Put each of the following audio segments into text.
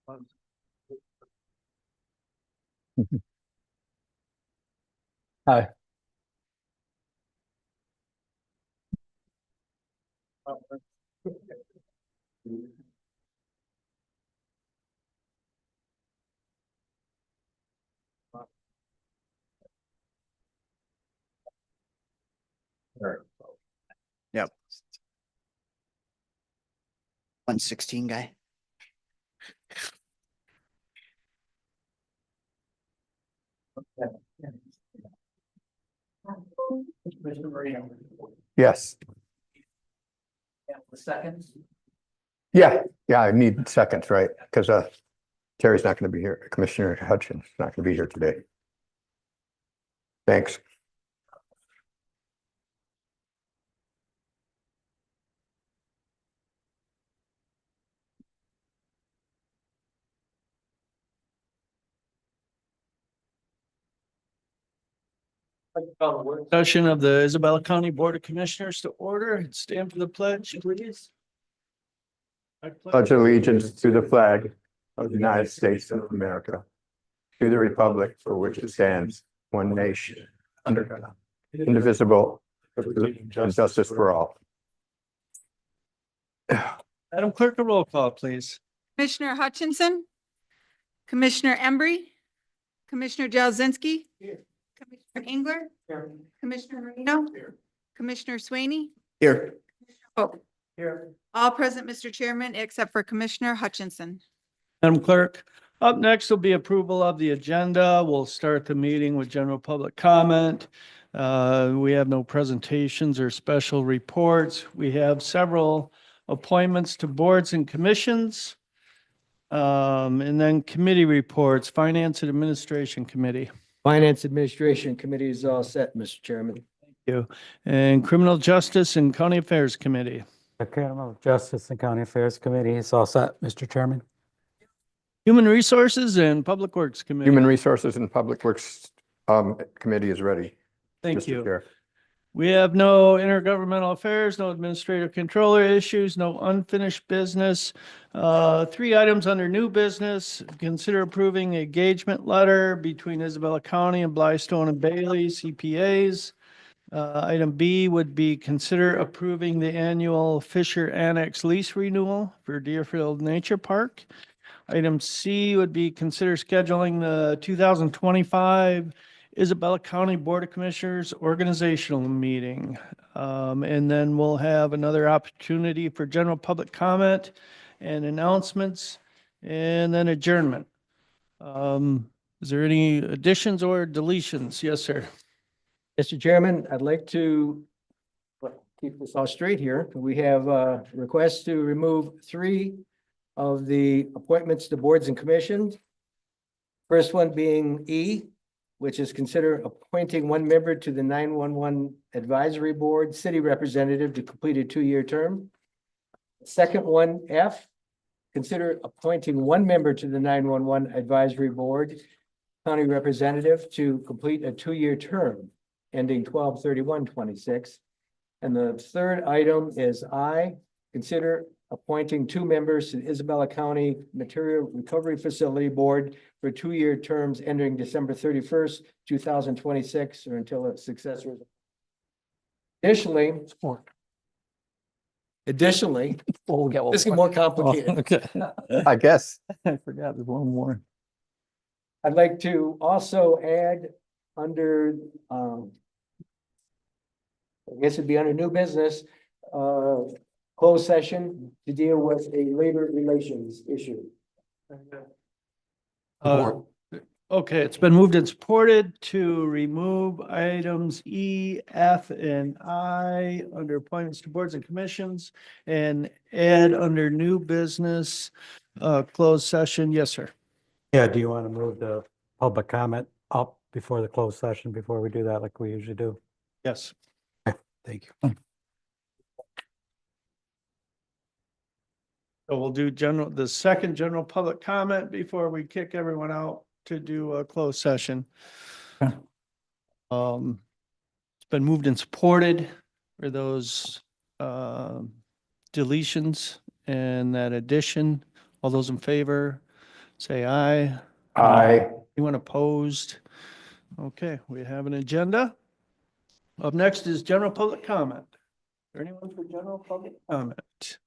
Hi. Yep. 116 guy. Yes. The seconds. Yeah, I need seconds, right? Because Terry's not going to be here. Commissioner Hutchins is not going to be here today. Thanks. Session of the Isabella County Board of Commissioners to order. Stand for the pledge, please. Pledge allegiance to the flag of the United States of America, to the republic for which it stands, one nation, under God, indivisible, with liberty and justice for all. Madam Clerk, a roll call, please. Commissioner Hutchinson, Commissioner Embry, Commissioner Jazinski, Commissioner Engler, Commissioner Marino, Commissioner Swaney. Here. Oh, all present, Mr. Chairman, except for Commissioner Hutchinson. Madam Clerk, up next will be approval of the agenda. We'll start the meeting with general public comment. We have no presentations or special reports. We have several appointments to boards and commissions. And then committee reports, Finance and Administration Committee. Finance Administration Committee is all set, Mr. Chairman. Thank you. And Criminal Justice and County Affairs Committee. The Criminal Justice and County Affairs Committee is all set, Mr. Chairman. Human Resources and Public Works Committee. Human Resources and Public Works Committee is ready. Thank Mr. you. Chair. We have no intergovernmental affairs, no administrative controller issues, no unfinished business. 3 items under new business. Consider approving engagement letter between Isabella County and Blystone and Bailey CPAs. Item B would be consider approving the annual Fisher Annex lease renewal for Deerfield Nature Park. Item C would be consider scheduling the 2025 Isabella County Board of Commissioners organizational meeting. And then we'll have another opportunity for general public comment and announcements and then adjournment. Is there any additions or deletions? Yes, sir. Mr. Chairman, I'd like to keep this all straight here. We have requests to remove 3 of the appointments to boards and commissions. First one being E, which is consider appointing 1 member to the 911 Advisory Board, city representative to complete a 2-year term. Second one, F, consider appointing 1 member to the 911 Advisory Board, county representative to complete a 2-year term ending 12/31/26. And the third item is I, consider appointing 2 members to the Isabella County Material Recovery Facility Board for 2-year terms ending December 31st, 2026, or until a successor is. Additionally, this is more complicated. Okay. I guess. I forgot there's one more. I'd like to also add under, I guess it'd be under new business, closed session to deal with a labor relations issue. Okay, it's been moved and supported to remove items E, F, and I under appointments to boards and commissions and add under new business, closed session. Yes, sir. Yeah, do you want to move the public comment up before the closed session, before we do that like we usually do? Yes. Thank you. So we'll do the second general public comment before we kick everyone out to do a closed session. Okay. It's been moved and supported for those deletions and that addition. All those in favor, say aye. Aye. Anyone opposed? Okay, we have an agenda. Up next is general public comment. Is there anyone for general public comment?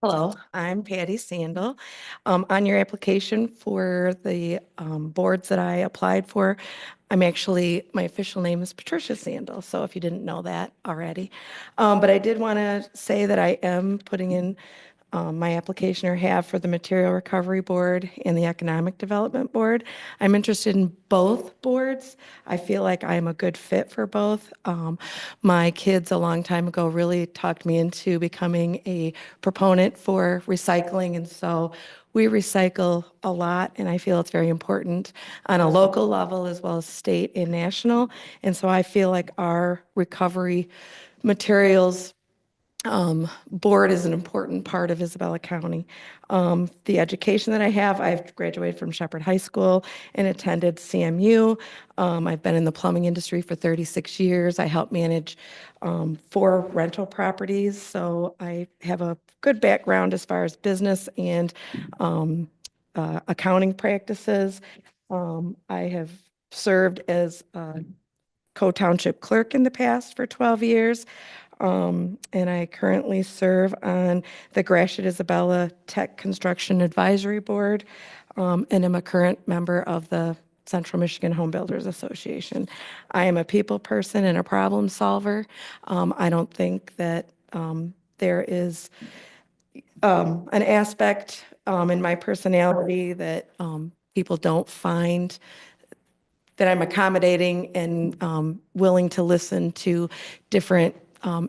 Hello, I'm Patty Sandel. On your application for the boards that I applied for, my official name is Patricia Sandel, so if you didn't know that already. But I did want to say that I am putting in my application or have for the Material Recovery Board and the Economic Development Board. I'm interested in both boards. I feel like I'm a good fit for both. My kids a long time ago really talked me into becoming a proponent for recycling, and so we recycle a lot, and I feel it's very important on a local level as well as state and national. And so I feel like our recovery materials board is an important part of Isabella County. The education that I have, I've graduated from Shepherd High School and attended CMU. I've been in the plumbing industry for 36 years. I help manage 4 rental properties, so I have a good background as far as business and accounting practices. I have served as a co-township clerk in the past for 12 years. And I currently serve on the Gratiot Isabella Tech Construction Advisory Board, and I'm a current member of the Central Michigan Home Builders Association. I am a people person and a problem solver. I don't think that there is an aspect in my personality that people don't find that I'm accommodating and willing to listen to different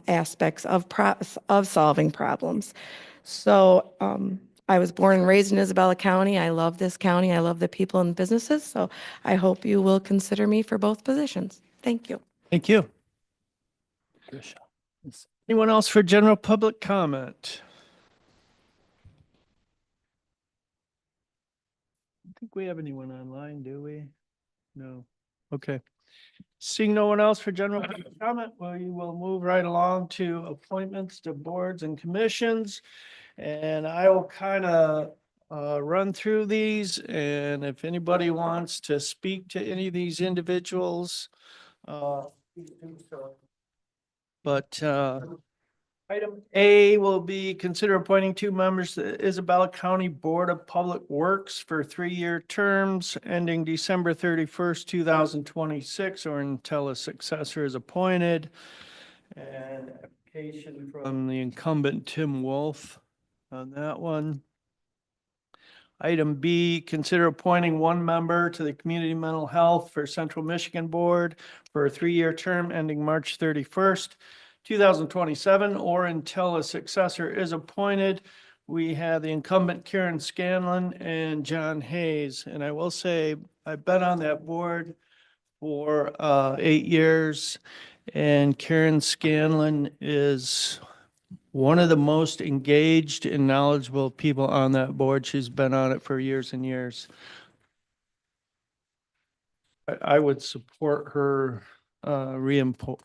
aspects of solving problems. So I was born and raised in Isabella County. I love this county. I love the people and businesses. So I hope you will consider me for both positions. Thank you. Thank you. Anyone else for general public comment? I don't think we have anyone online, do we? No. Okay. Seeing no one else for general public comment, we will move right along to appointments to boards and commissions. And I will kind of run through these, and if anybody wants to speak to any of these individuals, please do so. But item A will be consider appointing 2 members to the Isabella County Board of Public Works for 3-year terms ending December 31st, 2026, or until a successor is appointed. And application from the incumbent Tim Wolf on that one. Item B, consider appointing 1 member to the Community Mental Health for Central Michigan Board for a 3-year term ending March 31st, 2027, or until a successor is appointed. We have the incumbent Karen Scanlon and John Hayes. And I will say, I've been on that board for 8 years, and Karen Scanlon is one of the most engaged and knowledgeable people on that board. She's been on it for years and years. I would support her reappointment.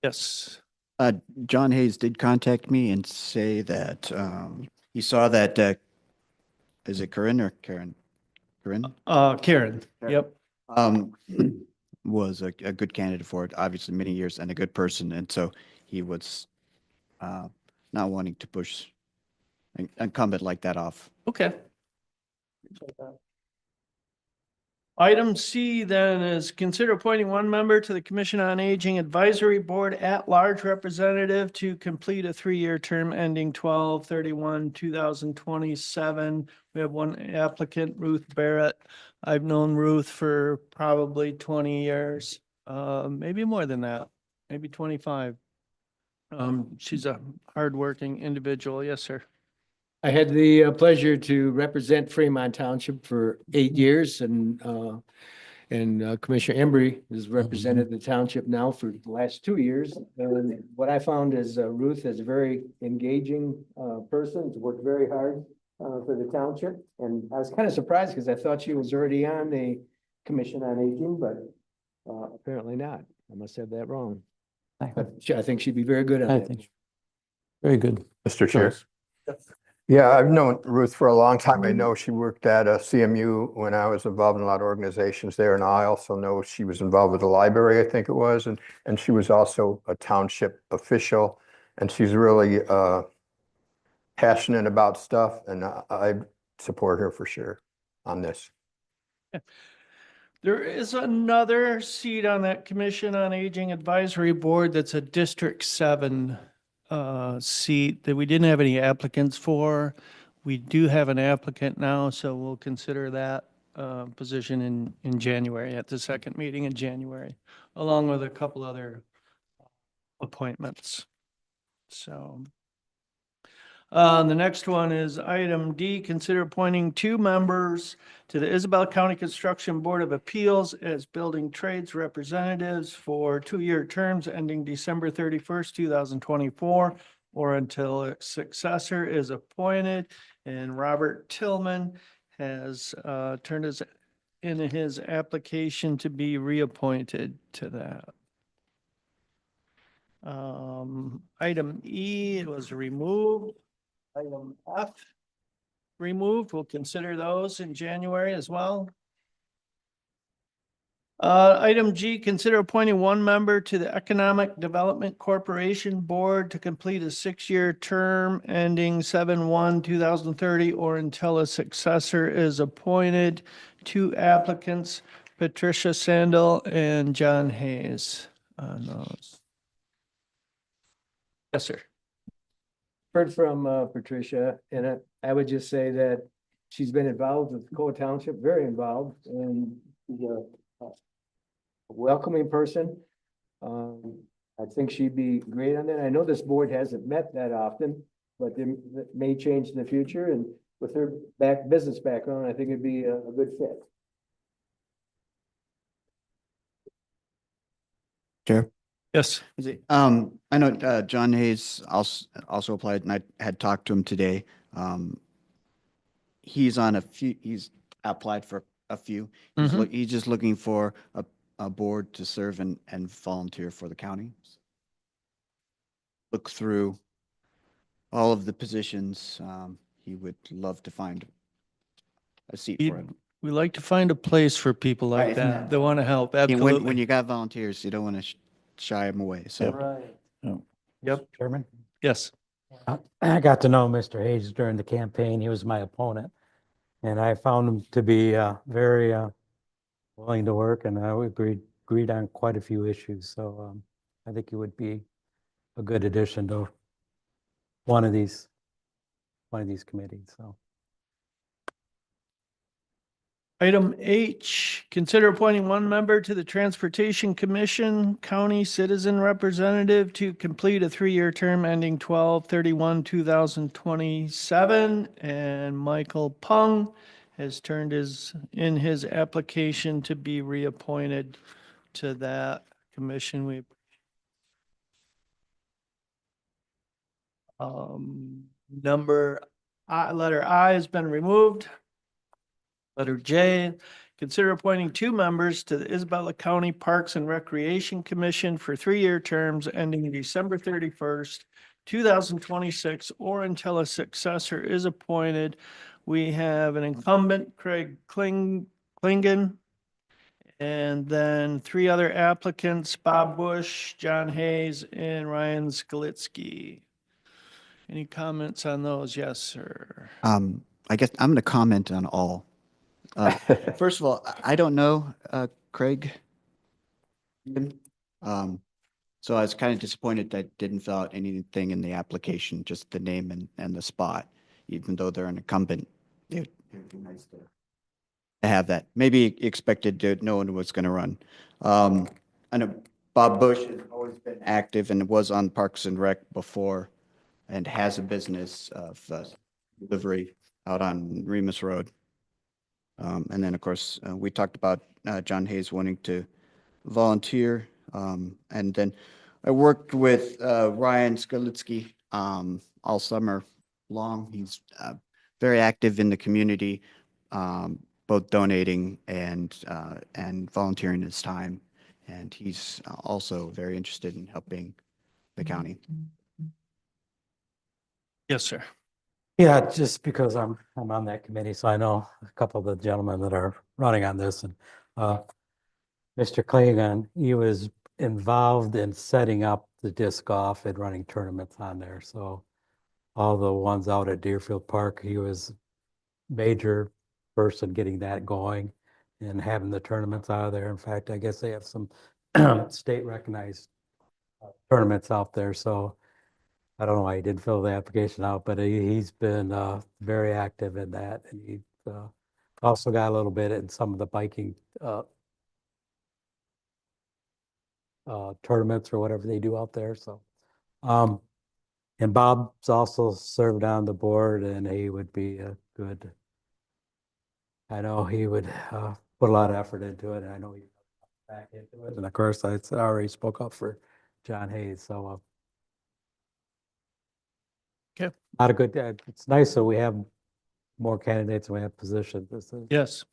Yes. John Hayes did contact me and say that he saw that, is it Corinne or Karen? Corinne? Karen, yep. Was a good candidate for it, obviously many years, and a good person. And so he was not wanting to push an incumbent like that off. Okay. Item C then is consider appointing 1 member to the Commission on Aging Advisory Board at-large representative to complete a 3-year term ending 12/31/2027. We have 1 applicant, Ruth Barrett. I've known Ruth for probably 20 years, maybe more than that, maybe 25. She's a hardworking individual. Yes, sir. I had the pleasure to represent Fremont Township for 8 years and Commissioner Embry has represented the township now for the last 2 years. And what I found is Ruth is a very engaging person, to work very hard for the township. And I was kind of surprised because I thought she was already on the Commission on Aging, but apparently not. I must have that wrong. But I think she'd be very good on I that. think, very good. Mr. Chair. choice. Yeah, I've known Ruth for a long time. I know she worked at CMU when I was involved in a lot of organizations there, and I also know she was involved with the library, I think it was, and she was also a township official, and she's really passionate about stuff, and I support her for sure on this. There is another seat on that Commission on Aging Advisory Board that's a District 7 seat that we didn't have any applicants for. We do have an applicant now, so we'll consider that position in January, at the second meeting in January, along with a couple other appointments. So the next one is item D, consider appointing 2 members to the Isabella County Construction Board of Appeals as building trades representatives for 2-year terms ending December 31st, 2024, or until a successor is appointed. And Robert Tillman has turned in his application to be reappointed to that. Item E, it was removed. Item F, removed. We'll consider those in January as well. Item G, consider appointing 1 member to the Economic Development Corporation Board to complete a 6-year term ending 7/1/2030 or until a successor is appointed. 2 applicants, Patricia Sandel and John Hayes on those. Yes, sir. Heard from Patricia, and I would just say that she's been involved with Cole Township, very involved, and she's a welcoming person. I think she'd be great on that. I know this board hasn't met that often, but that may change in the future, and with her business background, I think it'd be a good fit. Chair. Yes. I know John Hayes also applied, and I had talked to him today. He's on a few, he's applied for a few. He's just looking for a board to serve and volunteer for the county. Look through all of the positions. He would love to find a seat for him. We like to find a place for people like Right. that that want to help. And when Absolutely. you got volunteers, you don't want to shy them away. So Right. Yep. Chairman, Yes. I got to know Mr. Hayes during the campaign. He was my opponent. And I found him to be very willing to work, and I agreed on quite a few issues. So I think he would be a good addition to one of these committees. So Item H, consider appointing 1 member to the Transportation Commission, County Citizen Representative, to complete a 3-year term ending 12/31/2027. And Michael Pung has turned in his application to be reappointed to that commission. Letter I has been removed. Letter J, consider appointing 2 members to the Isabella County Parks and Recreation Commission for 3-year terms ending December 31st, 2026, or until a successor is appointed. We have an incumbent, Craig Klingen, and then 3 other applicants, Bob Bush, John Hayes, and Ryan Skalitsky. Any comments on those? Yes, sir. I guess I'm going to comment on all. First of all, I don't know Craig. So I was kind of disappointed that I didn't fill out anything in the application, just the name and the spot, even though they're an incumbent. It'd be nice to have that. Maybe expected to no one was going to run. I know Bob Bush has always been active and was on Parks and Rec before, and has a business of delivery out on Remus Road. And then, of course, we talked about John Hayes wanting to volunteer. And then I worked with Ryan Skalitsky all summer long. He's very active in the community, both donating and volunteering his time. And he's also very interested in helping the county. Yes, sir. Yeah, just because I'm on that committee, so I know a couple of the gentlemen that are running on this, and Mr. Claygan, he was involved in setting up the disc golf and running tournaments on there. So all the ones out at Deerfield Park, he was major person getting that going and having the tournaments out of there. In fact, I guess they have some state recognized tournaments out there. So I don't know why he didn't fill the application out, but he's been very active in that. And he also got a little bit in some of the biking tournaments or whatever they do out there. So, and Bob's also served on the board, and he would be a good, I know he would put a lot of effort into it, and I know he back into it. And of course, I already spoke up for John Hayes, so. Okay. Not a good, it's nice that we have more candidates and we have positions. This is. Yes.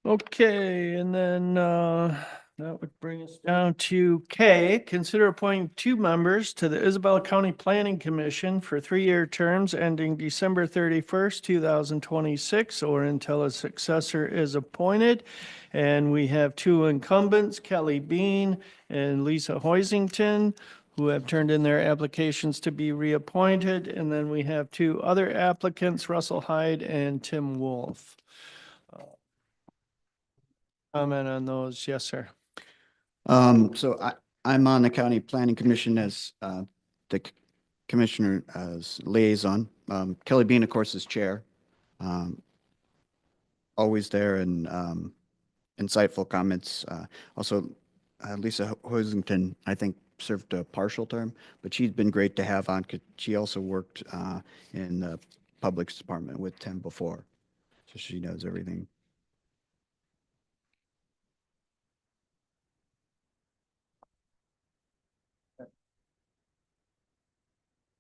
Okay, and then that would bring us down to K, consider appointing 2 members to the Isabella County Planning Commission for 3-year terms ending December 31st, 2026, or until a successor is appointed. And we have 2 incumbents, Kelly Bean and Lisa Hoisington, who have turned in their applications to be reappointed. And then we have 2 other applicants, Russell Hyde and Tim Wolf. Comment on those? Yes, sir. So I'm on the County Planning Commission as the commissioner as liaison. Kelly Bean, of course, is chair. Always there and insightful comments. Also, Lisa Hoisington, I think, served a partial term, but she's been great to have on because she also worked in the public department with Tim before. So she knows everything.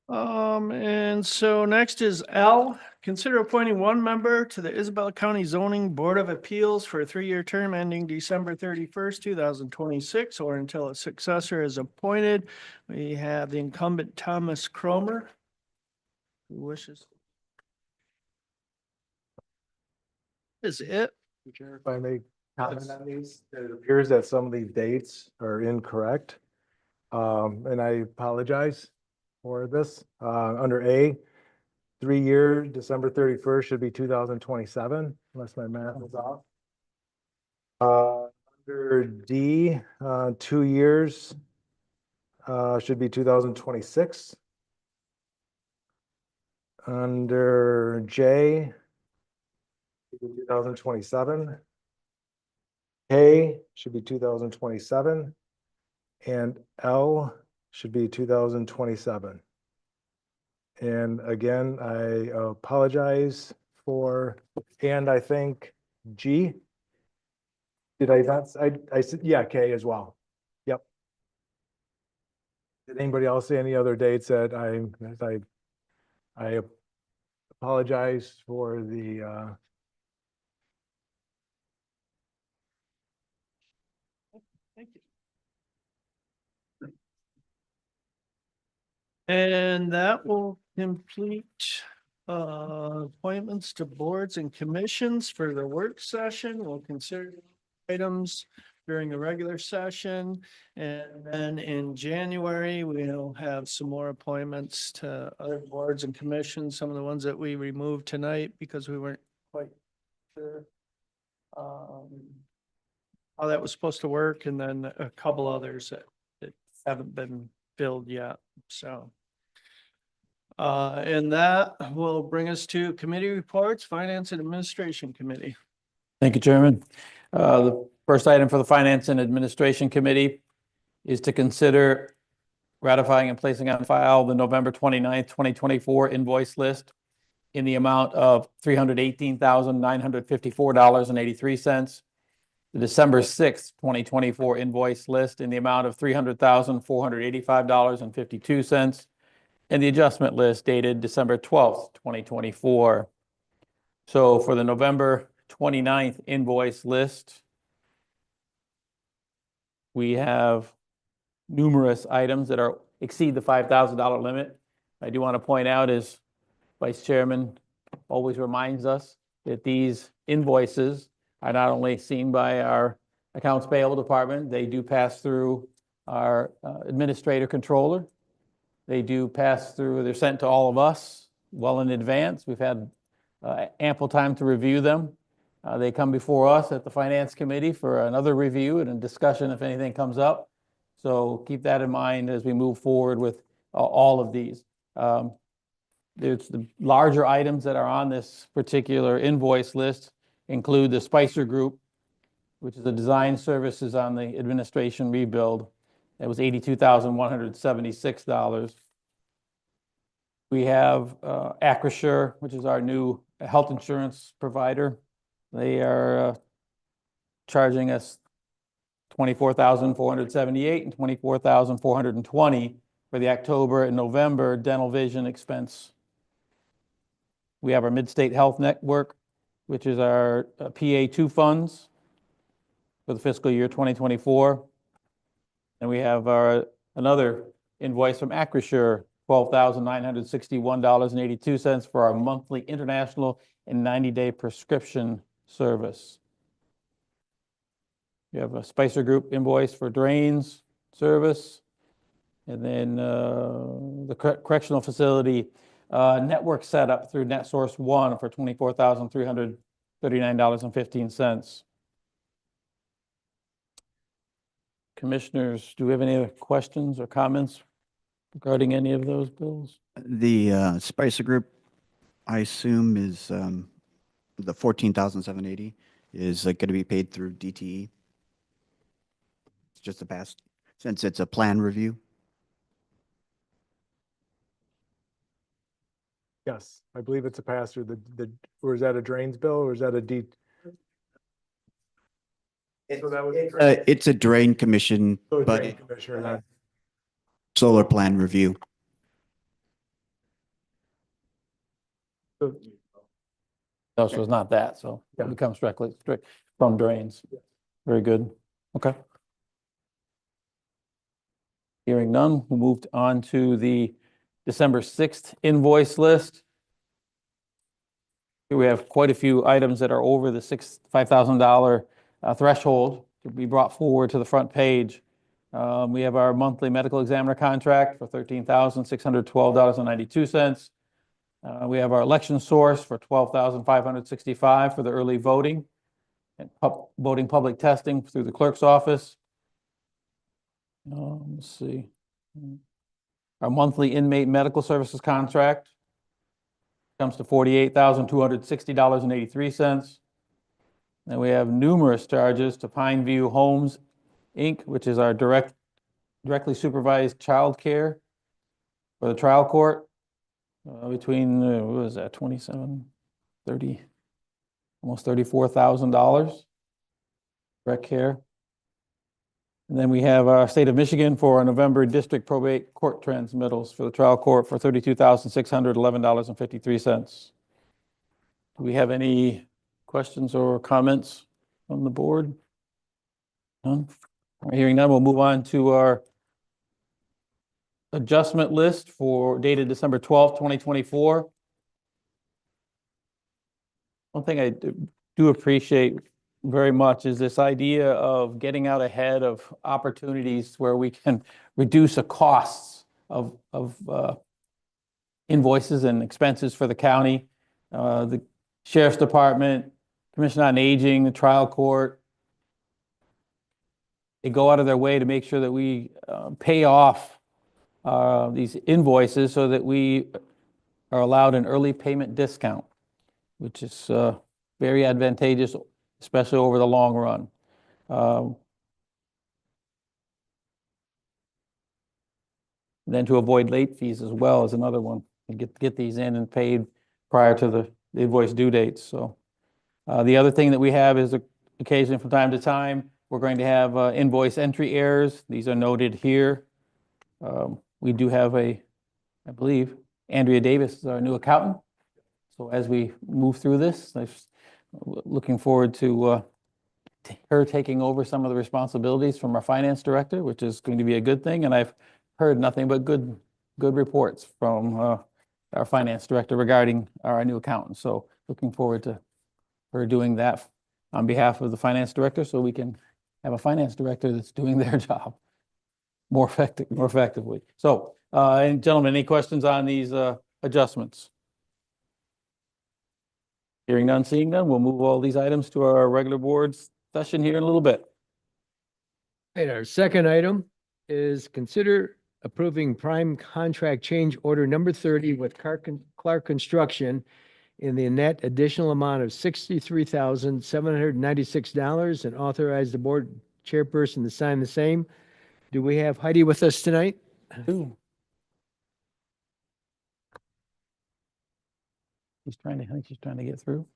And so next is L, consider appointing 1 member to the Isabella County Zoning Board of Appeals for a 3-year term ending December 31st, 2026, or until a successor is appointed. We have the incumbent Thomas Cromer, who wishes. Is it? Chair, if I may comment on these, it appears that some of these dates are incorrect. And I apologize for this. Under A, 3-year, December 31st should be 2027, unless my math is off. Under D, 2 years should be 2026. Under J, 2027. K should be 2027. And L should be 2027. And again, I apologize for, and I think G. Did I not, I said, yeah, K as well. Yep. Did anybody else say any other dates that I apologize for the, Thank you. And that will complete appointments to boards and commissions for the work session. We'll consider items during the regular session. And then in January, we'll have some more appointments to other boards and commissions, some of the ones that we removed tonight because we weren't quite sure how that was supposed to work, and then a couple others that haven't been filled yet, so. And that will bring us to committee reports, Finance and Administration Committee. Thank you, Chairman. The first item for the Finance and Administration Committee is to consider ratifying and placing on file the November 29th, 2024 invoice list in the amount of $318,954.83. The December 6th, 2024 invoice list in the amount of $300,485.52. And the adjustment list dated December 12th, 2024. So for the November 29th invoice list, we have numerous items that exceed the $5,000 limit. I do want to point out, as Vice Chairman always reminds us, that these invoices are not only seen by our accounts payable department, they do pass through our administrator controller. They do pass through, they're sent to all of us well in advance. We've had ample time to review them. They come before us at the Finance Committee for another review and a discussion if anything comes up. So keep that in mind as we move forward with all of these. There's the larger items that are on this particular invoice list include the Spicer Group, which is the design services on the administration rebuild. That was $82,176. We have Acrisure, which is our new health insurance provider. They are charging us $24,478 and $24,420 for the October and November dental vision expense. We have our Mid-State Health Network, which is our PA2 funds for the fiscal year 2024. And we have another invoice from Acrisure, $12,961.82 for our monthly international and 90-day prescription service. We have a Spicer Group invoice for drains service. And then the correctional facility network setup through NetSource One for $24,339.15. Commissioners, do we have any other questions or comments regarding any of those bills? The Spicer Group, I assume, is the 14,780 is going to be paid through DTE. It's just a pass, since it's a plan review. Yes, I believe it's a pass through or is that a drains bill or is that a D? It's a drain commission, but Commissioner, solar plan review. No, so it's not that, so it becomes straight from drains. Very good. Okay. Hearing none, we'll move on to the December 6th invoice list. Here we have quite a few items that are over the $5,000 threshold to be brought forward to the front page. We have our monthly medical examiner contract for $13,612.92. We have our election source for $12,565 for the early voting and voting public testing through the clerk's office. Let's see. Our monthly inmate medical services contract comes to $48,260.83. And we have numerous charges to Pineview Homes, Inc., which is our directly supervised child care for the trial court. Between, what was that, 27, 30, almost $34,000 rec care. And then we have our state of Michigan for our November district probate court transmittals for the trial court for $32,611.53. Do we have any questions or comments from the board? None? All right, hearing none, we'll move on to our adjustment list for dated December 12th, 2024. One thing I do appreciate very much is this idea of getting out ahead of opportunities where we can reduce the costs of invoices and expenses for the county. The Sheriff's Department, Commission on Aging, the trial court, they go out of their way to make sure that we pay off these invoices so that we are allowed an early payment discount, which is very advantageous, especially over the long run. And then to avoid late fees as well is another one, and get these in and paid prior to the invoice due dates, so. The other thing that we have is occasionally from time to time, we're going to have invoice entry errors. These are noted here. We do have I believe, Andrea Davis is our new accountant. So as we move through this, I'm looking forward to her taking over some of the responsibilities from our finance director, which is going to be a good thing. And I've heard nothing but good reports from our finance director regarding our new accountant. So looking forward to her doing that on behalf of the finance director, so we can have a finance director that's doing their job more effectively. So, and gentlemen, any questions on these adjustments? Hearing none, seeing none, we'll move all these items to our regular board session here in a little bit. And our second item is consider approving prime contract change order number 30 with Clark Construction in the net additional amount of $63,796 and authorize the board chairperson to sign the same. Do we have Heidi with us tonight? Ooh. I think she's trying to get through.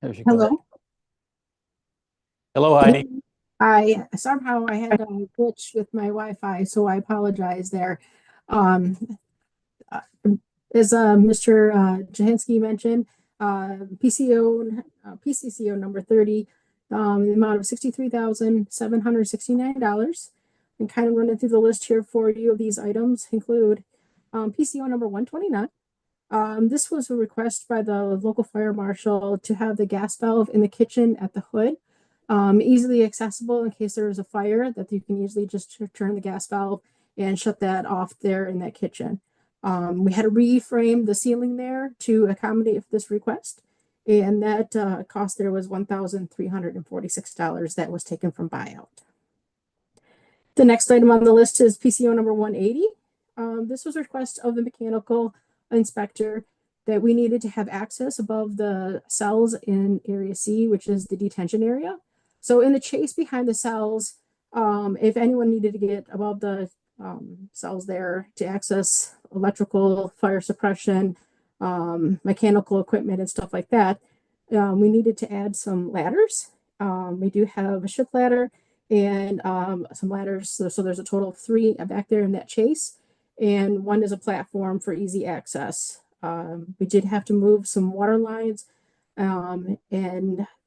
There she goes. Hello. Hello, Heidi. I somehow I had a glitch with my Wi-Fi, so I apologize there. Um, uh, as Mr. Jahanski mentioned, PCCO number 30, the amount of $63,769. And kind of running through the list here for you of these items include PCO number 129. This was a request by the local fire marshal to have the gas valve in the kitchen at the hood. Easily accessible in case there is a fire, that you can easily just turn the gas valve and shut that off there in that kitchen. We had to reframe the ceiling there to accommodate this request, and that cost there was $1,346 that was taken from buyout. The next item on the list is PCO number 180. This was a request of the mechanical inspector that we needed to have access above the cells in area C, which is the detention area. So in the chase behind the cells, if anyone needed to get above the cells there to access electrical, fire suppression, mechanical equipment and stuff like that, we needed to add some ladders. We do have a ship ladder and some ladders. So there's a total of 3 back there in that chase. And 1 is a platform for easy access. We did have to move some water lines, and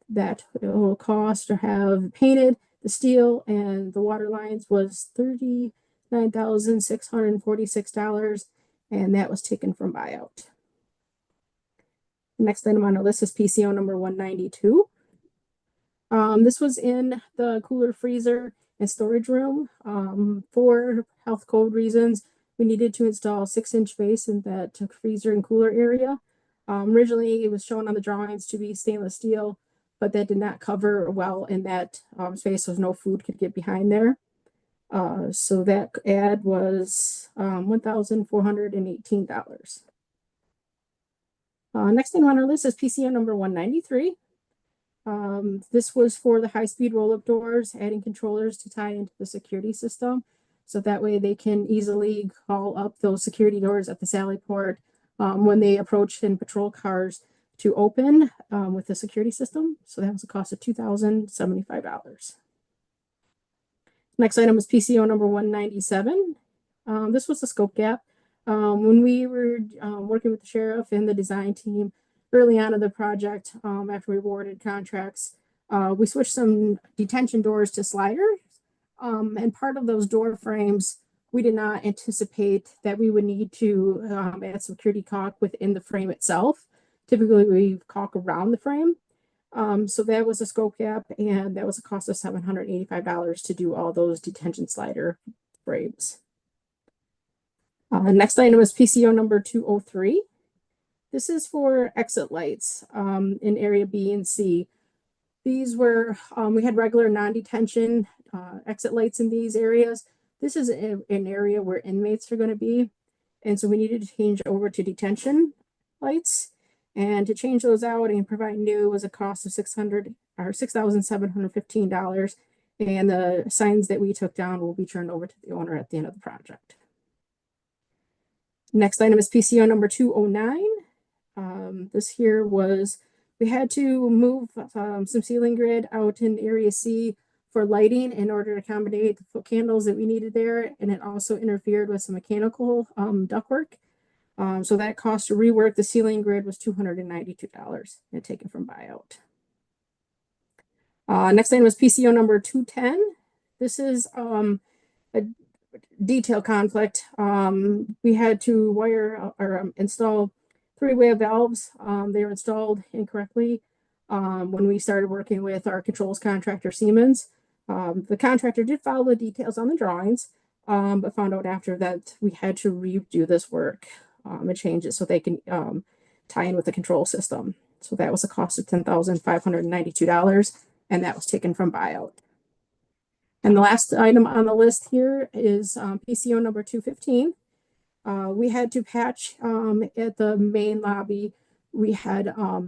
that will cost or have painted the steel and the water lines was $39,646, and that was taken from buyout. The next item on our list is PCO number 192. This was in the cooler, freezer, and storage room. For health code reasons, we needed to install 6-inch base in that freezer and cooler area. Originally, it was shown on the drawings to be stainless steel, but that did not cover well in that space, so no food could get behind there. So that add was $1,418. Next thing on our list is PCO number 193. This was for the high-speed roll-up doors, adding controllers to tie into the security system. So that way they can easily call up those security doors at the Sally Port when they approach in patrol cars to open with the security system. So that was a cost of $2,075. Next item is PCO number 197. This was the scope gap. When we were working with the sheriff and the design team early on in the project, after we awarded contracts, we switched some detention doors to sliders. And part of those door frames, we did not anticipate that we would need to add security caulk within the frame itself. Typically, we caulk around the frame. So that was a scope gap, and that was a cost of $785 to do all those detention slider frames. Next item is PCO number 203. This is for exit lights in area B and C. These were, we had regular non-detention exit lights in these areas. This is an area where inmates are going to be. And so we needed to change over to detention lights. And to change those out and provide new was a cost of $6,715. And the signs that we took down will be turned over to the owner at the end of the project. Next item is PCO number 209. This here was, we had to move some ceiling grid out in Area C for lighting in order to accommodate the foot candles that we needed there. And it also interfered with some mechanical ductwork. So that cost to rework the ceiling grid was $292 and taken from buyout. Next item was PCO number 210. This is a detail conflict. We had to wire or install three-way valves. They were installed incorrectly when we started working with our controls contractor Siemens. The contractor did follow the details on the drawings, but found out after that we had to redo this work and change it so they can tie in with the control system. So that was a cost of $10,592, and that was taken from buyout. And the last item on the list here is PCO number 215. We had to patch at the main lobby. We had a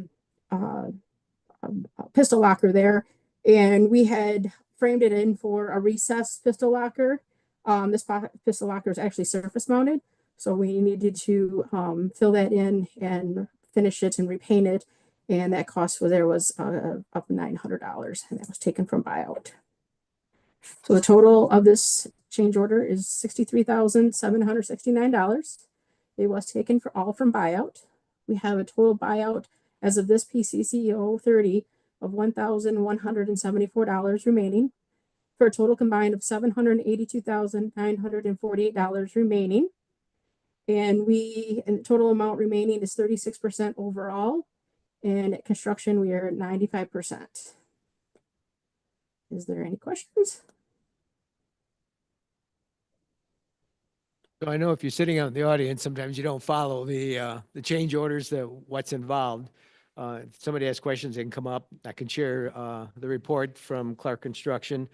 pistol locker there, and we had framed it in for a recessed pistol locker. This pistol locker is actually surface mounted, so we needed to fill that in and finish it and repaint it. And that cost for there was up $900, and that was taken from buyout. So the total of this change order is $63,769. It was taken from buyout. We have a total buyout as of this PCCO 30 of $1,174 remaining, for a total combined of $782,948 remaining. And the total amount remaining is 36% overall. And at construction, we are at 95%. Is there any questions? So I know if you're sitting out in the audience, sometimes you don't follow the change orders, what's involved. If somebody has questions, they can come up. I can share the report from Clark Construction.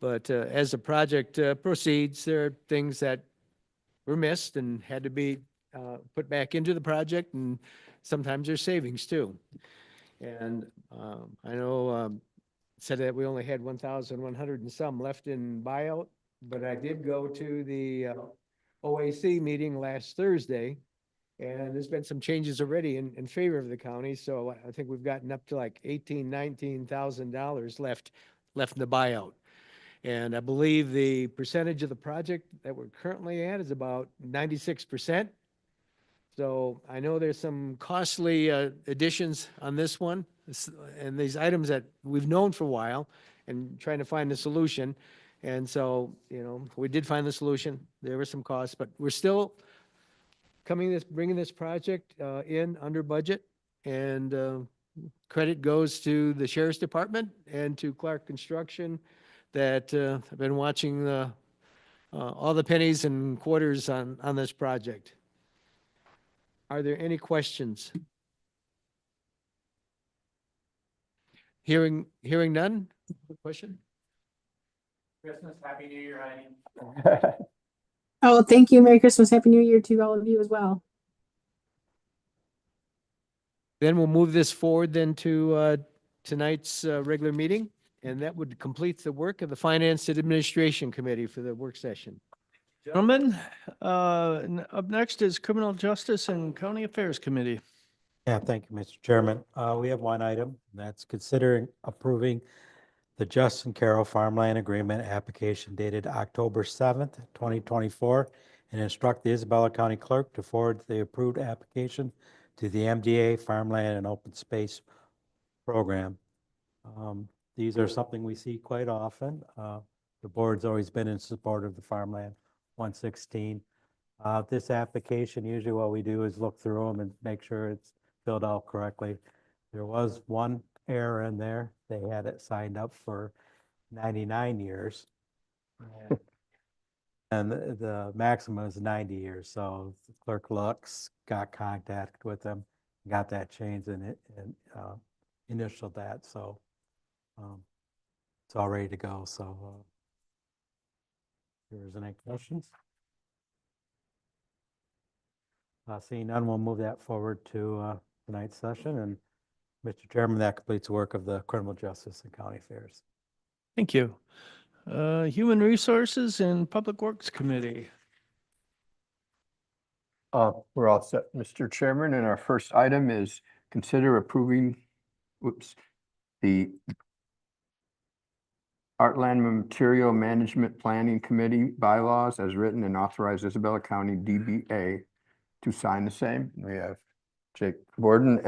But as the project proceeds, there are things that were missed and had to be put back into the project, and sometimes there's savings too. And I know said that we only had 1,100 and some left in buyout, but I did go to the OAC meeting last Thursday, and there's been some changes already in favor of the county. So I think we've gotten up to like $19,000 left in the buyout. And I believe the percentage of the project that we're currently at is about 96%. So I know there's some costly additions on this one, and these items that we've known for a while, and trying to find the solution. And so, we did find the solution. There were some costs, but we're still bringing this project in under budget. And credit goes to the Sheriff's Department and to Clark Construction that have been watching all the pennies and quarters on this project. Are there any questions? Hearing none? Question? Christmas, Happy New Year, Heidi. Oh, thank you. Merry Christmas. Happy New Year to all of you as well. Then we'll move this forward then to tonight's regular meeting, and that would complete the work of the Finance and Administration Committee for the work session. Gentlemen, up next is Criminal Justice and County Affairs Committee. Yeah, thank you, Mr. Chairman. We have one item that's considering approving the Justin Carroll Farmland Agreement application dated October 7th, 2024, and instruct the Isabella County Clerk to forward the approved application to the MDA Farmland and Open Space Program. These are something we see quite often. The board's always been in support of the Farmland 116. This application, usually what we do is look through them and make sure it's filled out correctly. There was one error in there. They had it signed up for 99 years. And the maximum is 90 years. So Clerk Lux got contact with them, got that changed and initialed that. So it's all ready to go. So if there's any questions? Seeing none, we'll move that forward to tonight's session. And Mr. Chairman, that completes the work of the Criminal Justice and County Affairs. Thank you. Human Resources and Public Works Committee. We're all set, Mr. Chairman, and our first item is consider approving, the Heartland Material Management Planning Committee bylaws as written and authorize Isabella County DBA to sign the same. We have Jake Borden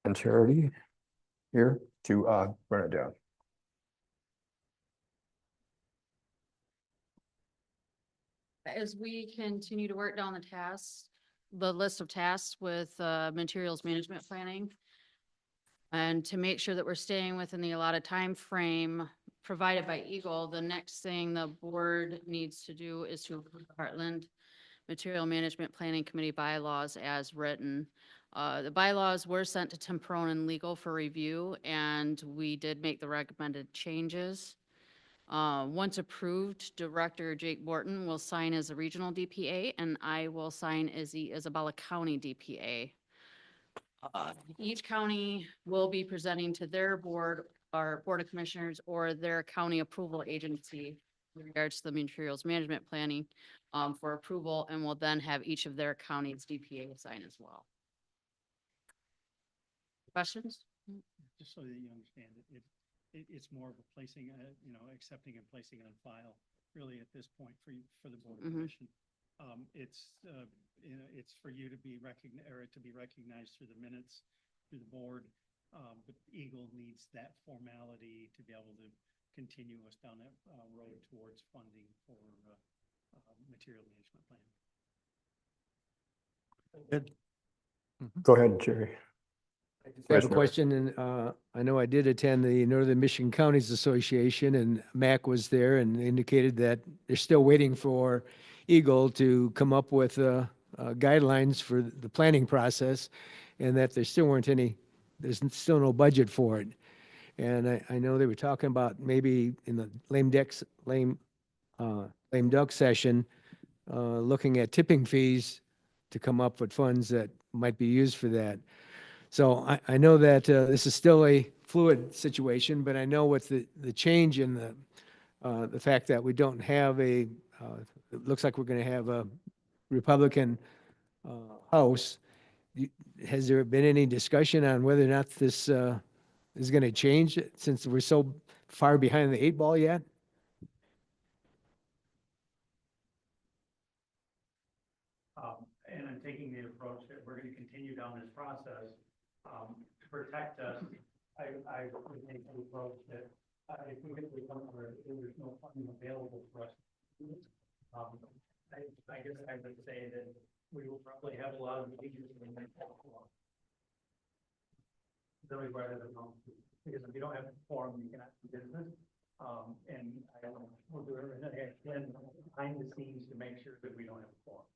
and Charity here to run it down. As we continue to work down the list of tasks with materials management planning, and to make sure that we're staying within the allotted time frame provided by Eagle, the next thing the board needs to do is to approve the Heartland Material Management Planning Committee bylaws as written. The bylaws were sent to Tim Perone and Legal for review, and we did make the recommended changes. Once approved, Director Jake Borton will sign as a regional DPA, and I will sign as the Isabella County DPA. Each county will be presenting to their board or Board of Commissioners or their county approval agency in regards to the materials management planning for approval, and will then have each of their counties DPA sign as well. Questions? Just so that you understand it, it's more of a placing, accepting and placing on file, really at this point for the Board of Commission. It's for you to be recognized through the minutes, through the board. But Eagle needs that formality to be able to continue us down that road towards funding for material management plan. Good. Go ahead, Jerry. I have a Commissioner. question, and I know I did attend the Northern Michigan Counties Association, and Mac was there and indicated that they're still waiting for Eagle to come up with guidelines for the planning process, and that there still weren't any, there's still no budget for it. And I know they were talking about maybe in the lame duck session, looking at tipping fees to come up with funds that might be used for that. So I know that this is still a fluid situation, but I know with the change in the fact that we don't have it looks like we're going to have a Republican House. Has there been any discussion on whether or not this is going to change since we're so far behind the 8 ball yet? And I'm taking the approach that we're going to continue down this process to protect us. I would take the approach that if we get to the point where there's no funding available for us, I guess I would say that we will probably have a lot of meetings in the next quarter. Really rather than because if you don't have a forum, you cannot do business. And we'll do everything again behind the scenes to make sure that we don't have a forum.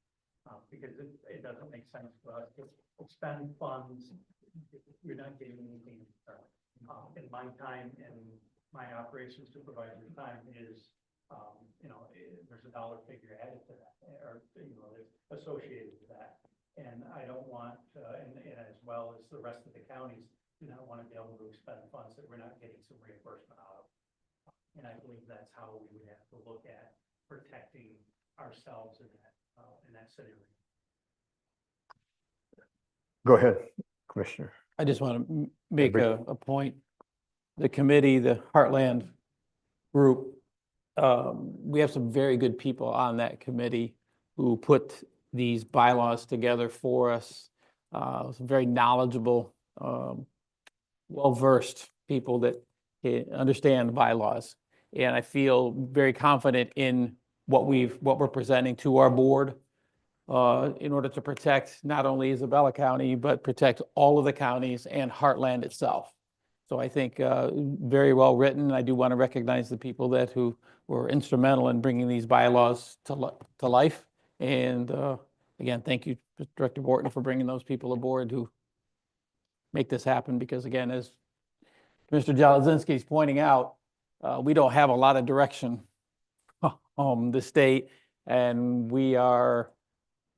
Because it doesn't make sense for us to spend funds if you're not getting anything in return. In my time and my operations supervisor's time is, there's a dollar figure added to that, or there's associated with that. And I don't want, and as well as the rest of the counties, do not want to be able to expend funds that we're not getting some reimbursement out of. And I believe that's how we would have to look at protecting ourselves in that scenario. Go ahead, Commissioner. I just want to make a point. The committee, the Heartland group, we have some very good people on that committee who put these bylaws together for us. Some very knowledgeable, well-versed people that understand the bylaws. And I feel very confident in what we're presenting to our board in order to protect not only Isabella County, but protect all of the counties and Heartland itself. So I think very well written. I do want to recognize the people who were instrumental in bringing these bylaws to life. And again, thank you, Director Borton, for bringing those people aboard who make this happen. Because again, as Mr. Jalazinski is pointing out, we don't have a lot of direction the state, and we are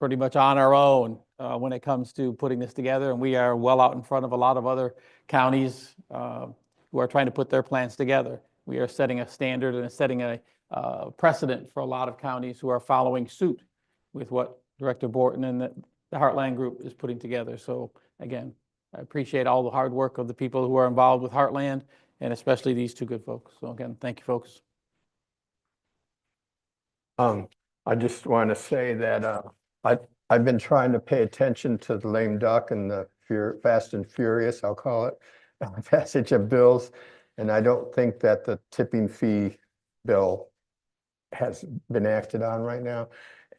pretty much on our own when it comes to putting this together, and we are well out in front of a lot of other counties who are trying to put their plans together. We are setting a standard and setting a precedent for a lot of counties who are following suit with what Director Borton and the Heartland Group is putting together. So again, I appreciate all the hard work of the people who are involved with Heartland, and especially these two good folks. So again, thank you, folks. I just want to say that I've been trying to pay attention to the lame duck and the fast and furious, I'll call it, passage of bills. And I don't think that the tipping fee bill has been acted on right now.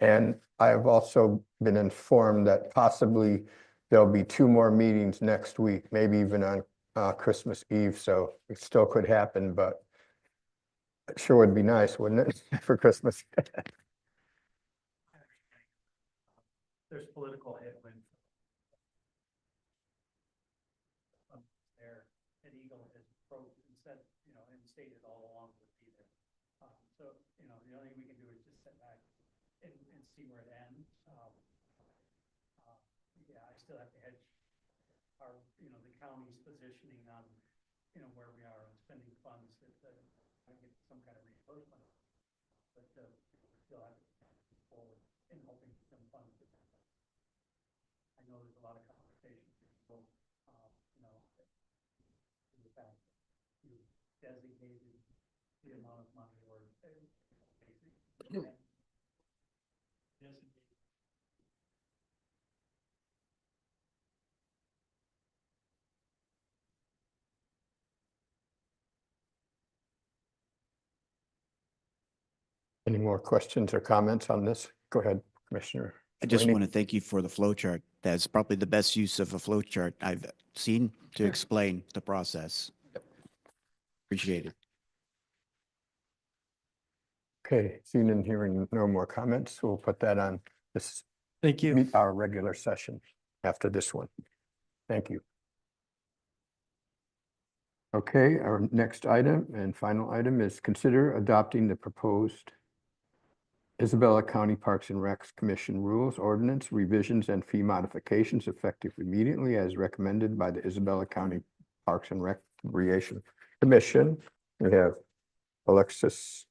And I have also been informed that possibly there'll be 2 more meetings next week, maybe even on Christmas Eve. So it still could happen, but it sure would be nice, wouldn't it, for Christmas? There's political headwind there, and Eagle has approached and said, and stated all along would be there. So, the only thing we can do is just sit back and see where it ends. Yeah, I still have to hedge our, the county's positioning on, where we are on spending funds that I get some kind of reimbursement. But still have to move forward in hoping some funds. I know there's a lot of conversations, people, the fact that you designated the amount of money or basically Any more questions or comments on this? Go ahead, Commissioner. I just Sweeney. want to thank you for the flow chart. That's probably the best use of a flow chart I've seen to explain the process. Appreciate it. Okay, seeing and hearing no more comments, we'll put that on this. Thank you. Meet our regular session after this one. Thank you. Okay, our next item and final item is consider adopting the proposed Isabella County Parks and Recs Commission rules, ordinance, revisions, and fee modifications effective immediately as recommended by the Isabella County Parks and Recreation Commission. We have Alexis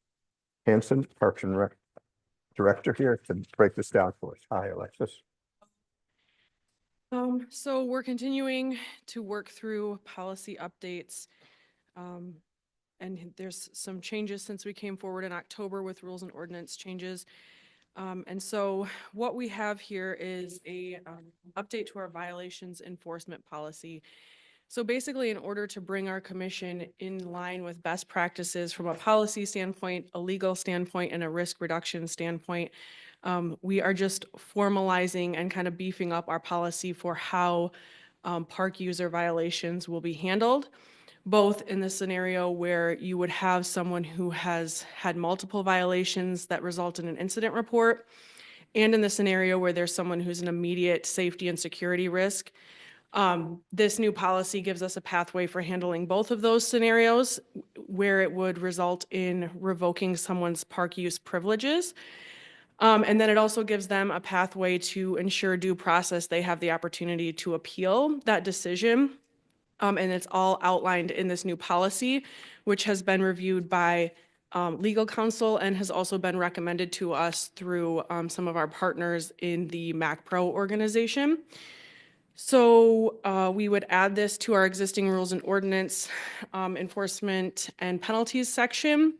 Hanson, Parks and Rec Director, here to break this down for us. Hi, Alexis. So we're continuing to work through policy updates. And there's some changes since we came forward in October with rules and ordinance changes. And so what we have here is a update to our violations enforcement policy. So basically, in order to bring our commission in line with best practices from a policy standpoint, a legal standpoint, and a risk reduction standpoint, we are just formalizing and kind of beefing up our policy for how park user violations will be handled, both in the scenario where you would have someone who has had multiple violations that result in an incident report, and in the scenario where there's someone who's an immediate safety and security risk. This new policy gives us a pathway for handling both of those scenarios where it would result in revoking someone's park use privileges. And then it also gives them a pathway to ensure due process. They have the opportunity to appeal that decision. And it's all outlined in this new policy, which has been reviewed by legal counsel and has also been recommended to us through some of our partners in the MacPro organization. So we would add this to our existing rules and ordinance enforcement and penalties section.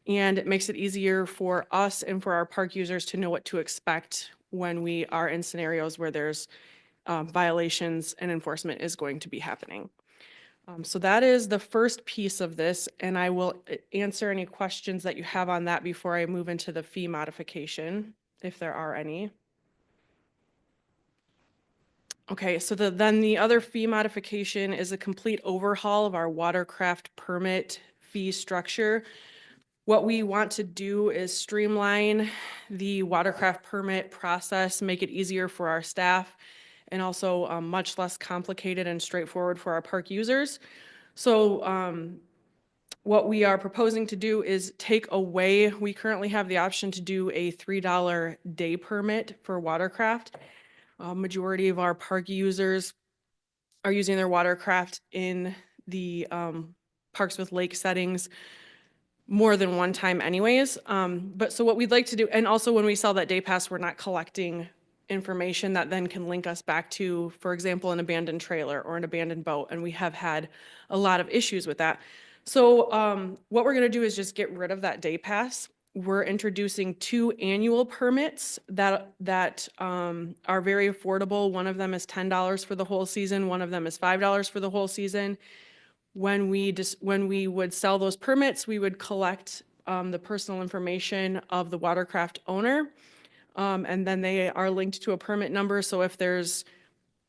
And it makes it easier for us and for our park users to know what to expect when we are in scenarios where there's violations and enforcement is going to be happening. So that is the first piece of this, and I will answer any questions that you have on that before I move into the fee modification, if there are any. Okay, so then the other fee modification is a complete overhaul of our watercraft permit fee structure. What we want to do is streamline the watercraft permit process, make it easier for our staff, and also much less complicated and straightforward for our park users. So what we are proposing to do is take away, we currently have the option to do a $3 day permit for watercraft. Majority of our park users are using their watercraft in the parks with lake settings more than one time anyways. But so what we'd like to do, and also when we sell that day pass, we're not collecting information that then can link us back to, for example, an abandoned trailer or an abandoned boat. And we have had a lot of issues with that. So what we're gonna do is just get rid of that day pass. We're introducing 2 annual permits that are very affordable. One of them is $10 for the whole season. One of them is $5 for the whole season. When we would sell those permits, we would collect the personal information of the watercraft owner. And then they are linked to a permit number. So if there's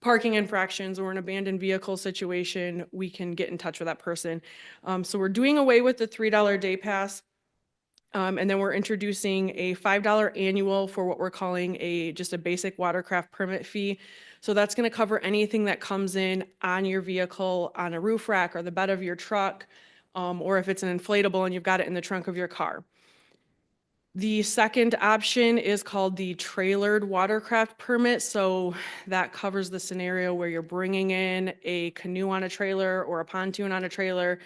parking infractions or an abandoned vehicle situation, we can get in touch with that person. So we're doing away with the $3 day pass. And then we're introducing a $5 annual for what we're calling just a basic watercraft permit fee. So that's going to cover anything that comes in on your vehicle, on a roof rack or the bed of your truck, or if it's an inflatable and you've got it in the trunk of your car. The second option is called the trailered watercraft permit. So that covers the scenario where you're bringing in a canoe on a trailer or a pontoon on a trailer,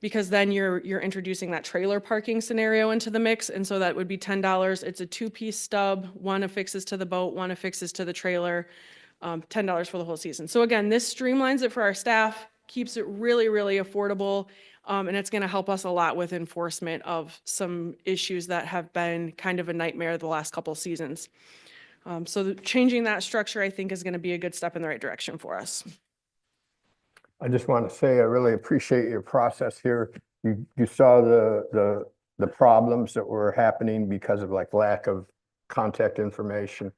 because then you're introducing that trailer parking scenario into the mix. And so that would be $10. It's a 2-piece stub. One affixes to the boat, one affixes to the trailer, $10 for the whole season. So again, this streamlines it for our staff, keeps it really, really affordable. And it's going to help us a lot with enforcement of some issues that have been kind of a nightmare the last couple of seasons. So changing that structure, I think, is going to be a good step in the right direction for us. I just want to say, I really appreciate your process here. You saw the problems that were happening because of like lack of contact information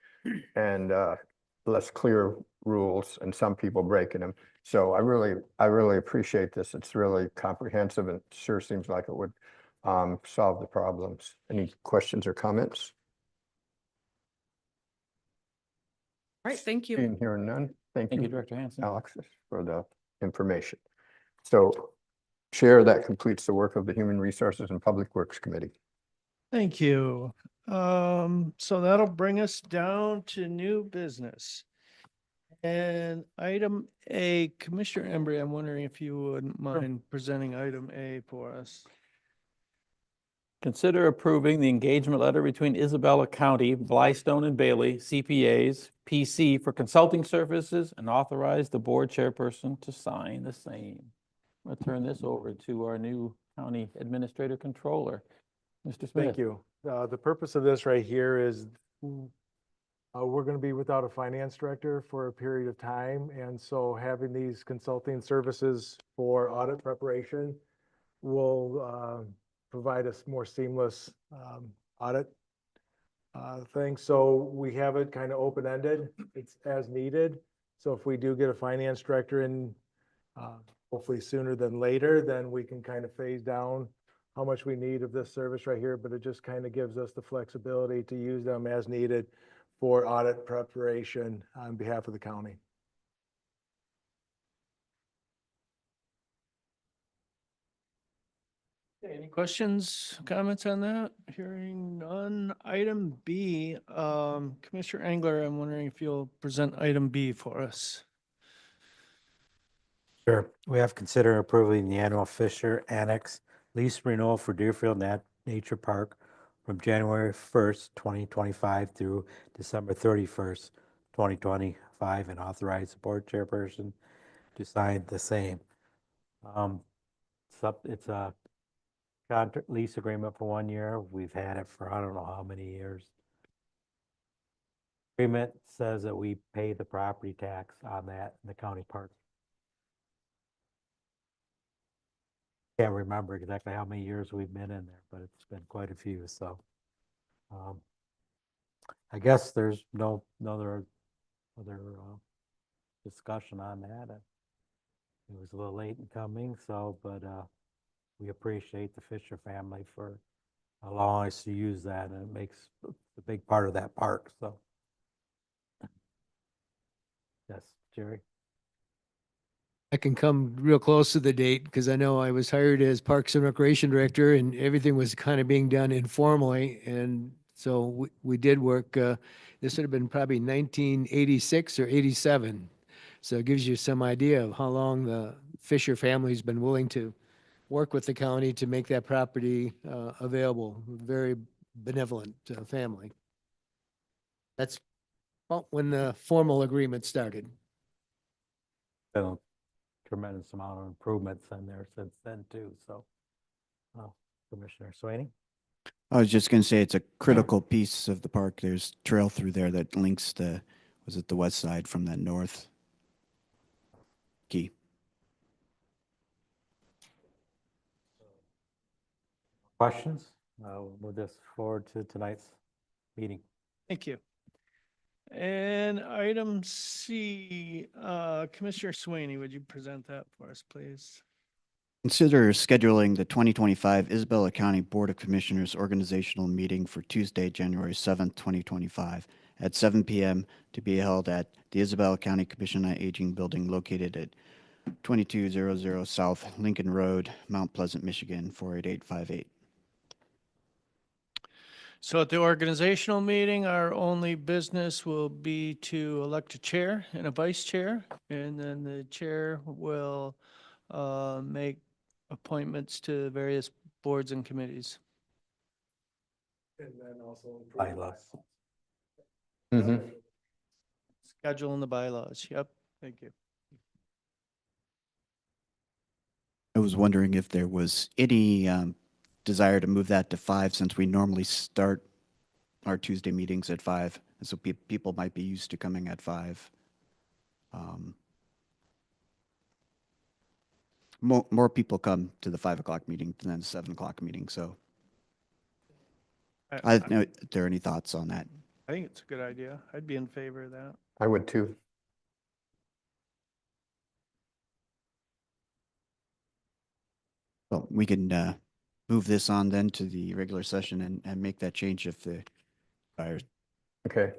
and less clear rules and some people breaking them. So I really appreciate this. It's really comprehensive and it sure seems like it would solve the problems. Any questions or comments? All right, thank you. Seeing here none. Thank you, Director Hanson. Alexis, for the information. So Chair, that completes the work of the Human Resources and Public Works Committee. Thank you. So that'll bring us down to new business. And item A, Commissioner Embry, I'm wondering if you wouldn't mind presenting item A for us. Consider approving the engagement letter between Isabella County, Blystone and Bailey, CPAs, PC for consulting services, and authorize the board chairperson to sign the same. I'm going to turn this over to our new county administrator controller, Mr. Smith. Thank you. The purpose of this right here is we're going to be without a finance director for a period of time. And so having these consulting services for audit preparation will provide us more seamless audit thing. So we have it kind of open-ended. It's as needed. So if we do get a finance director in, hopefully sooner than later, then we can kind of phase down how much we need of this service right here. But it just kind of gives us the flexibility to use them as needed for audit preparation on behalf of the county. Any questions, comments on that? Hearing none. Item B, Commissioner Engler, I'm wondering if you'll present item B for us. Sure. We have considered approving the annual Fisher Annex lease renewal for Deerfield Nature Park from January 1st, 2025 through December 31st, 2025, and authorize the board chairperson to sign the same. It's a contract lease agreement for 1 year. We've had it for I don't know how many years. Agreement says that we pay the property tax on that in the county park. Can't remember exactly how many years we've been in there, but it's been quite a few. So I guess there's no other discussion on that. It was a little late in coming, so but we appreciate the Fisher family for allowing us to use that, and it makes a big part of that park. So yes, Jerry. I can come real close to the date because I know I was hired as Parks and Recreation Director and everything was kind of being done informally. And so we did work, this would have been probably 1986 or 87. So it gives you some idea of how long the Fisher family's been willing to work with the county to make that property available. Very benevolent family. That's about when the formal agreement started. Been a tremendous amount of improvements in there since then too, so. Commissioner Swaney? I was just going to say it's a critical piece of the park. There's trail through there that links the, was it the west side from the north key? Questions? We'll just forward to tonight's meeting. Thank you. And item C, Commissioner Swaney, would you present that for us, please? Consider scheduling the 2025 Isabella County Board of Commissioners organizational meeting for Tuesday, January 7th, 2025 at 7 p.m. to be held at the Isabella County Commission on Aging building located at 2200 South Lincoln Road, Mount Pleasant, Michigan, 48858. So at the organizational meeting, our only business will be to elect a chair and a vice chair, and then the chair will make appointments to various boards and committees. And then also. Bylaws. Schedule in the bylaws. Yep. Thank you. I was wondering if there was any desire to move that to 5 since we normally start our Tuesday meetings at 5. And so people might be used to coming at 5. More people come to the 5 o'clock meeting than the 7 o'clock meeting. So I don't know if there are any thoughts on that. I think it's a good idea. I'd be in favor of that. I would too. Well, we can move this on then to the regular session and make that change if the buyers. Okay.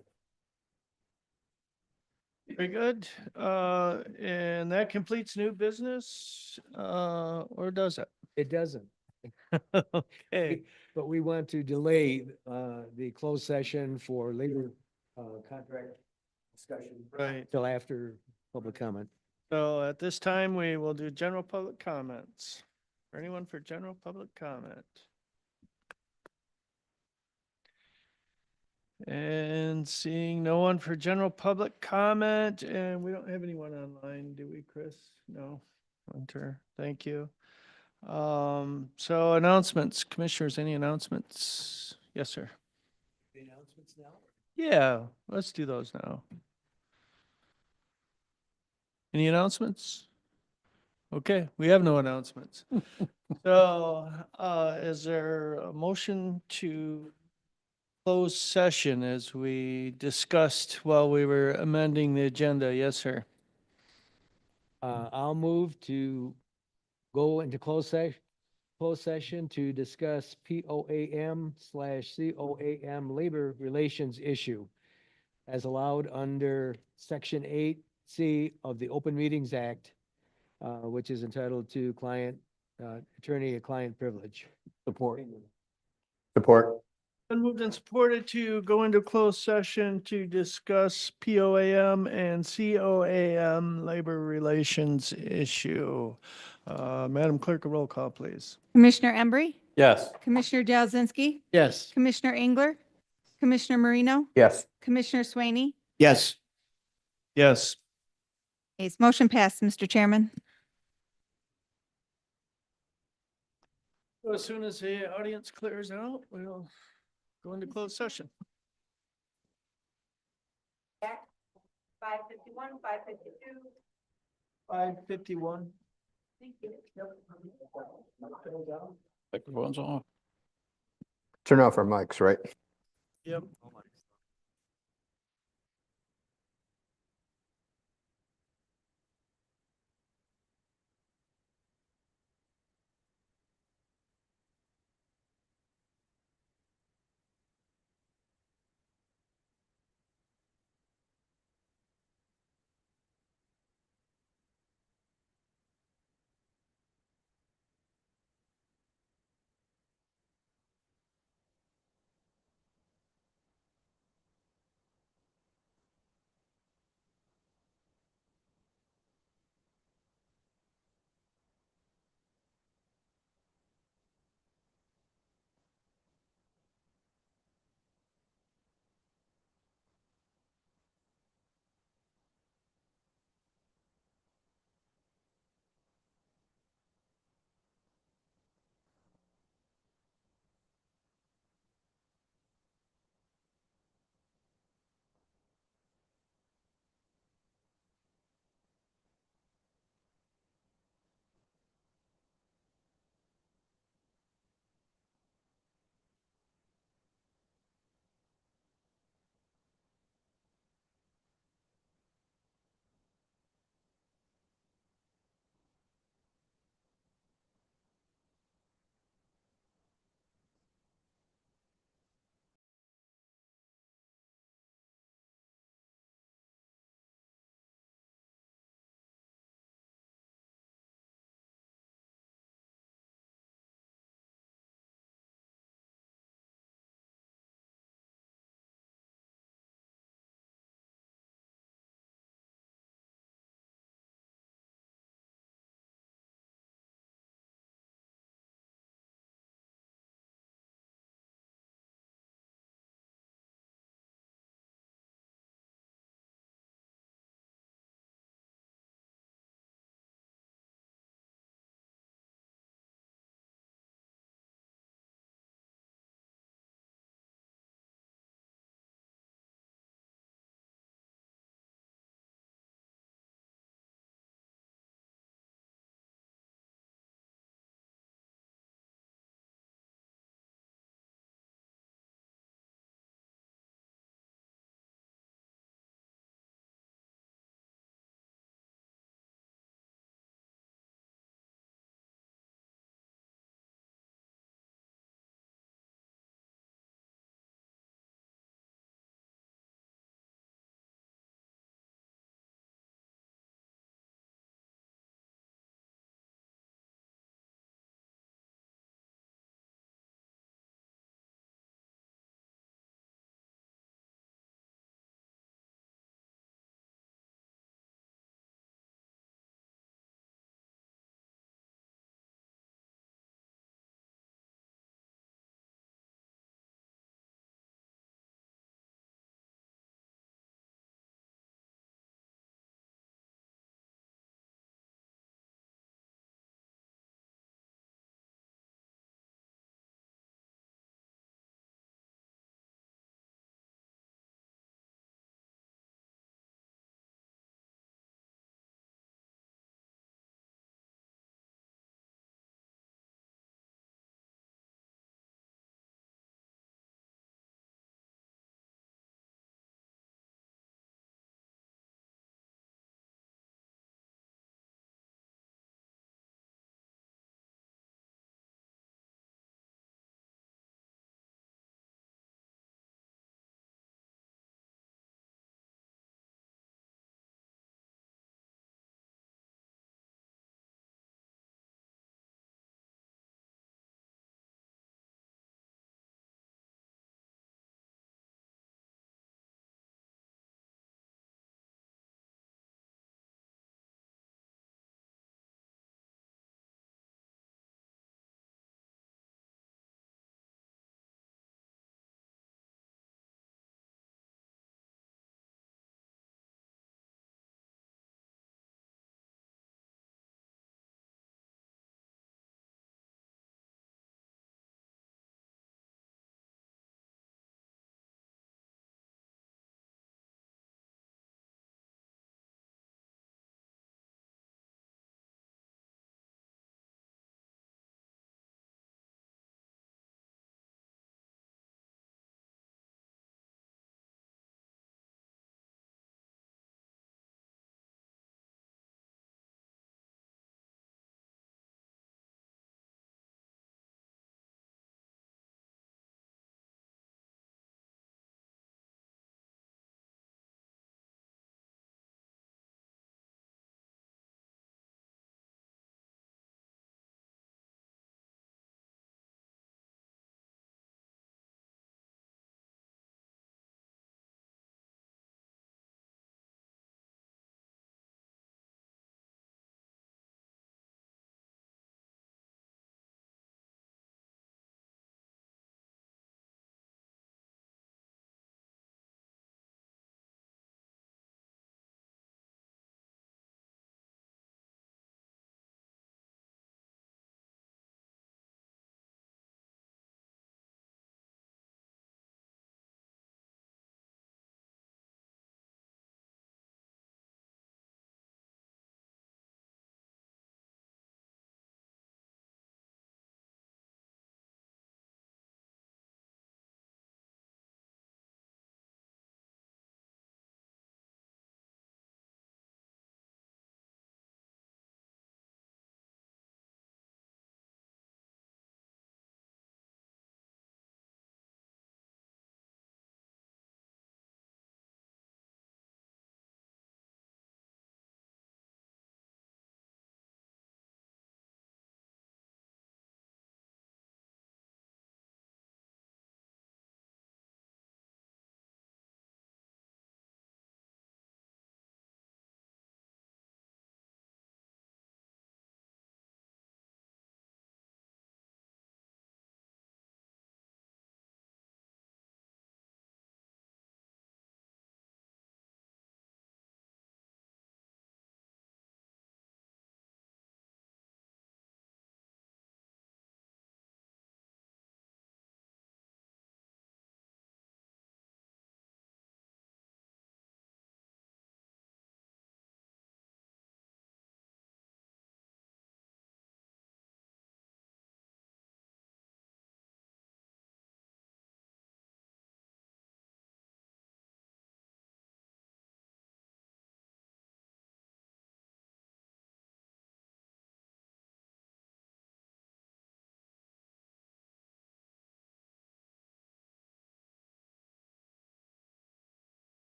Very good. And that completes new business, or does it? It doesn't. Okay. But we want to delay the closed session for labor contract discussion. Right. Till after public comment. So at this time, we will do general public comments. For anyone for general public comment? And seeing no one for general public comment, and we don't have anyone online, do we, Chris? No. Hunter, thank you. So announcements, commissioners, any announcements? Yes, sir. The announcements now? Yeah, let's do those now. Any announcements? Okay, we have no announcements. So, is there a motion to close session as we discussed while we were amending the agenda? Yes, sir. I'll move to go into closed session to discuss POAM/COAM labor relations issue as allowed under Section 8C of the Open Meetings Act, which is entitled to attorney-client privilege. Support. Been moved and supported to go into closed session to discuss POAM and COAM labor relations issue. Madam Clerk, a roll call, please. Commissioner Embry, Yes. Commissioner Jazinski, Yes. Commissioner Engler, Commissioner Marino, Yes. Commissioner Swaney. Yes. Yes. Yes, motion passed, Mr. Chairman. So as soon as the audience clears out, we'll go into closed session. 5:51, 5:52. 5:51. Thank you. Microphone's on. Turn off our mics, right? Yep.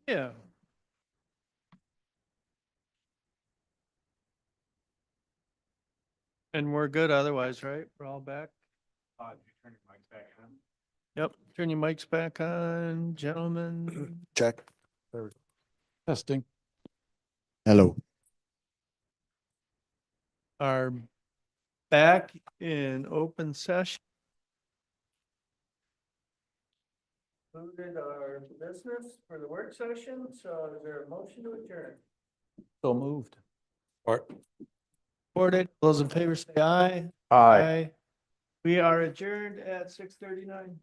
Yeah. And we're good otherwise, right? We're all back? Yep, turn your mics back on, gentlemen. Check. There we go. Testing. Hello. Are back in open session. Concluded our business for the work session, so is there a motion to adjourn? So moved. Supported, those in favor say aye. Aye. We are adjourned at 6:39.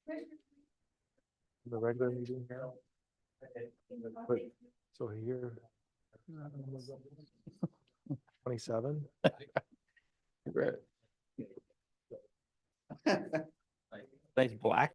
The regular meeting here. Wait, so here. 27? Nice black